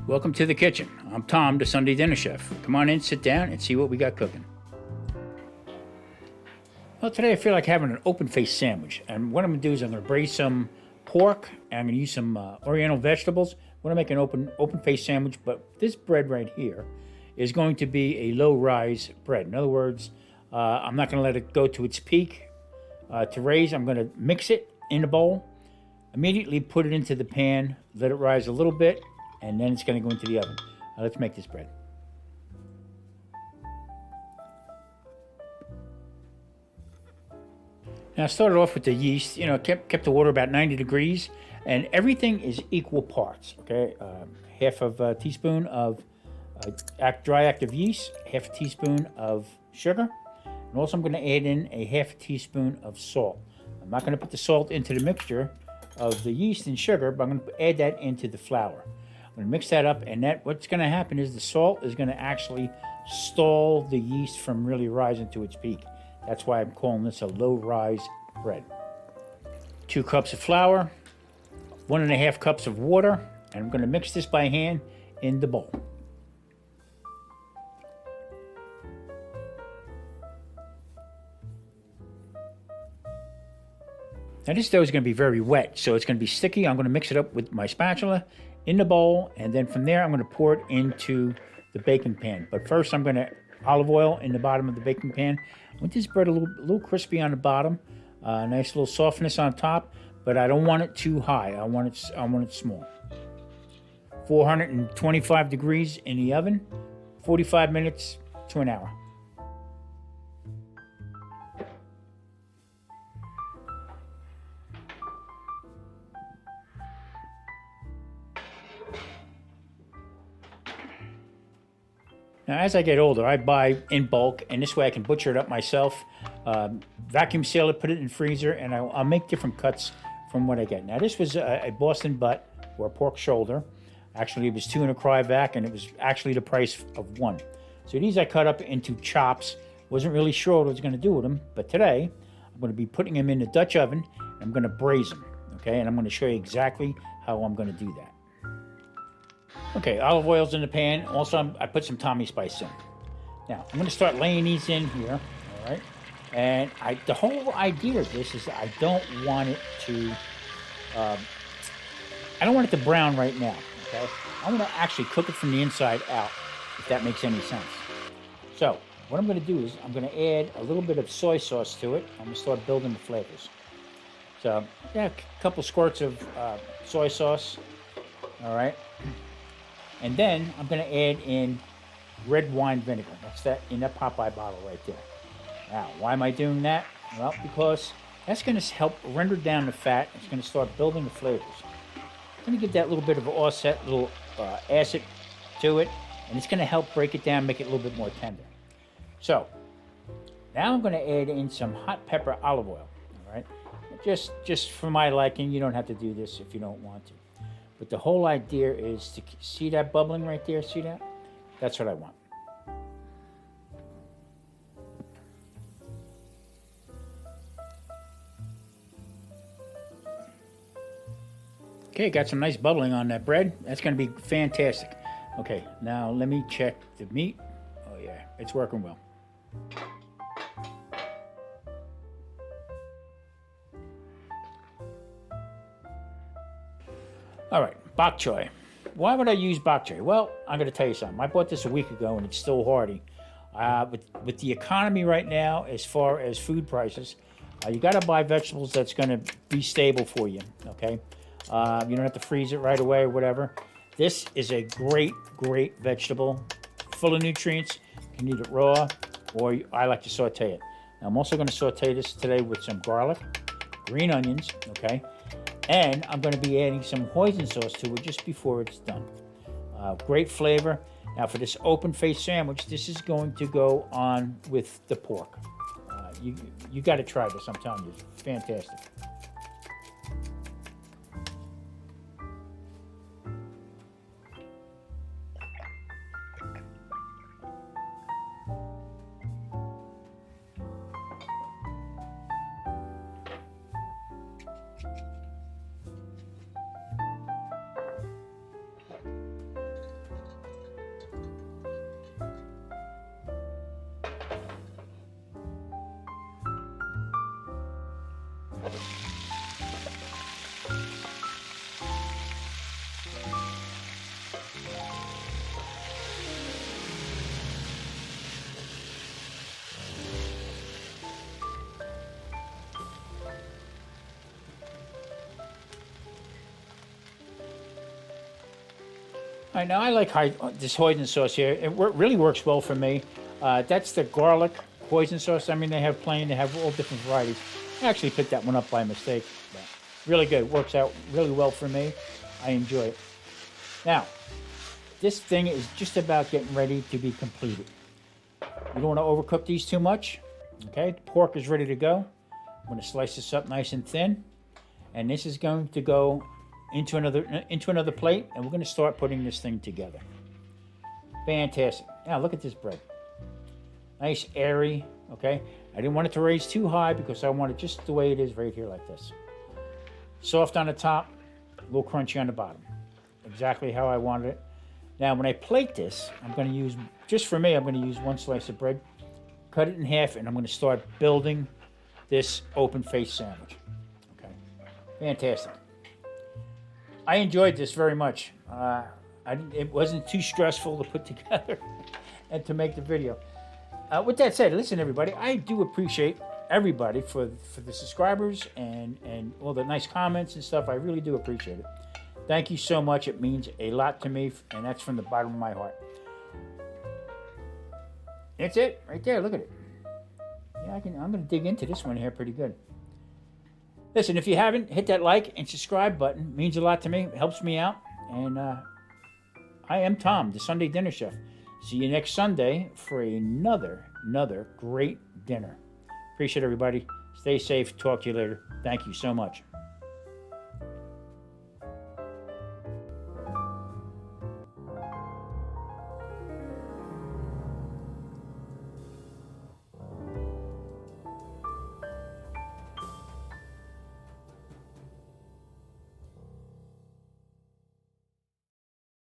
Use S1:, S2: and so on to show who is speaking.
S1: Welcome to the kitchen. I'm Tom, the Sunday dinner chef. Come on in, sit down, and see what we got cooking. Well, today I feel like having an open-faced sandwich. And what I'm going to do is I'm going to braise some pork, and I'm going to use some oriental vegetables. I want to make an open-faced sandwich, but this bread right here is going to be a low-rise bread. In other words, I'm not going to let it go to its peak to raise. I'm going to mix it in a bowl, immediately put it into the pan, let it rise a little bit, and then it's going to go into the oven. Let's make this bread. Now I started off with the yeast, kept the water about 90 degrees, and everything is equal parts, okay? Half of a teaspoon of dry active yeast, half a teaspoon of sugar, and also I'm going to add in a half a teaspoon of salt. I'm not going to put the salt into the mixture of the yeast and sugar, but I'm going to add that into the flour. I'm going to mix that up, and what's going to happen is the salt is going to actually stall the yeast from really rising to its peak. That's why I'm calling this a low-rise bread. 2 cups of flour, 1.5 cups of water, and I'm going to mix this by hand in the bowl. Now this dough is going to be very wet, so it's going to be sticky. I'm going to mix it up with my spatula in the bowl, and then from there I'm going to pour it into the baking pan. But first I'm going to olive oil in the bottom of the baking pan. I want this bread a little crispy on the bottom, nice little softness on top, but I don't want it too high. I want it small. 425 degrees in the oven, 45 minutes to an hour. Now, as I get older, I buy in bulk, and this way I can butcher it up myself, vacuum seal it, put it in the freezer, and I'll make different cuts from what I get. Now, this was a Boston butt, or a pork shoulder. Actually, it was 2 in a cryovac, and it was actually the price of 1. So these I cut up into chops. Wasn't really sure what I was going to do with them, but today I'm going to be putting them in the Dutch oven, and I'm going to braise them, okay? And I'm going to show you exactly how I'm going to do that. Okay, olive oil's in the pan. Also, I put some Tommy spice in. Now, I'm going to start laying these in here, all right? And the whole idea of this is that I don't want it to brown right now, okay? I'm going to actually cook it from the inside out, if that makes any sense. So, what I'm going to do is I'm going to add a little bit of soy sauce to it. I'm going to start building the flavors. So, yeah, a couple squirts of soy sauce, all right? And then I'm going to add in red wine vinegar. That's that in that Popeye bottle right there. Now, why am I doing that? Well, because that's going to help render down the fat. It's going to start building the flavors. It's going to give that little bit of an offset, little acid to it, and it's going to help break it down, make it a little bit more tender. So, now I'm going to add in some hot pepper olive oil. All right, just for my liking. You don't have to do this if you don't want to. But the whole idea is to see that bubbling right there? See that? That's what I want. Okay, got some nice bubbling on that bread. That's going to be fantastic. Okay, now let me check the meat. Oh yeah, it's working well. All right, bok choy. Why would I use bok choy? Well, I'm going to tell you something. I bought this a week ago, and it's still hearty. With the economy right now, as far as food prices, you got to buy vegetables that's going to be stable for you, okay? You don't have to freeze it right away or whatever. This is a great, great vegetable, full of nutrients. You can eat it raw, or I like to saute it. Now, I'm also going to saute this today with some garlic, green onions, okay? And I'm going to be adding some hoisin sauce to it just before it's done. Great flavor. Now for this open-faced sandwich, this is going to go on with the pork. You got to try this, I'm telling you. It's fantastic. All right, now I like this hoisin sauce here. It really works well for me. That's the garlic hoisin sauce. I mean, they have plain, they have all different varieties. I actually picked that one up by mistake. But really good. Works out really well for me. I enjoy it. Now, this thing is just about getting ready to be completed. You don't want to overcook these too much. Okay, the pork is ready to go. I'm going to slice this up nice and thin. And this is going to go into another plate, and we're going to start putting this thing together. Fantastic. Now look at this bread. Nice, airy, okay? I didn't want it to raise too high because I want it just the way it is right here like this. Soft on the top, a little crunchy on the bottom. Exactly how I wanted it. Now when I plate this, I'm going to use, just for me, I'm going to use one slice of bread, cut it in half, and I'm going to start building this open-faced sandwich. Okay, fantastic. I enjoyed this very much. It wasn't too stressful to put together and to make the video. With that said, listen, everybody, I do appreciate everybody for the subscribers and all the nice comments and stuff. I really do appreciate it. Thank you so much. It means a lot to me, and that's from the bottom of my heart. That's it, right there. Look at it. Yeah, I'm going to dig into this one here pretty good. Listen, if you haven't, hit that like and subscribe button. It means a lot to me. It helps me out. And I am Tom, the Sunday Dinner Chef. See you next Sunday for another great dinner. Appreciate everybody. Stay safe. Talk to you later. Thank you so much.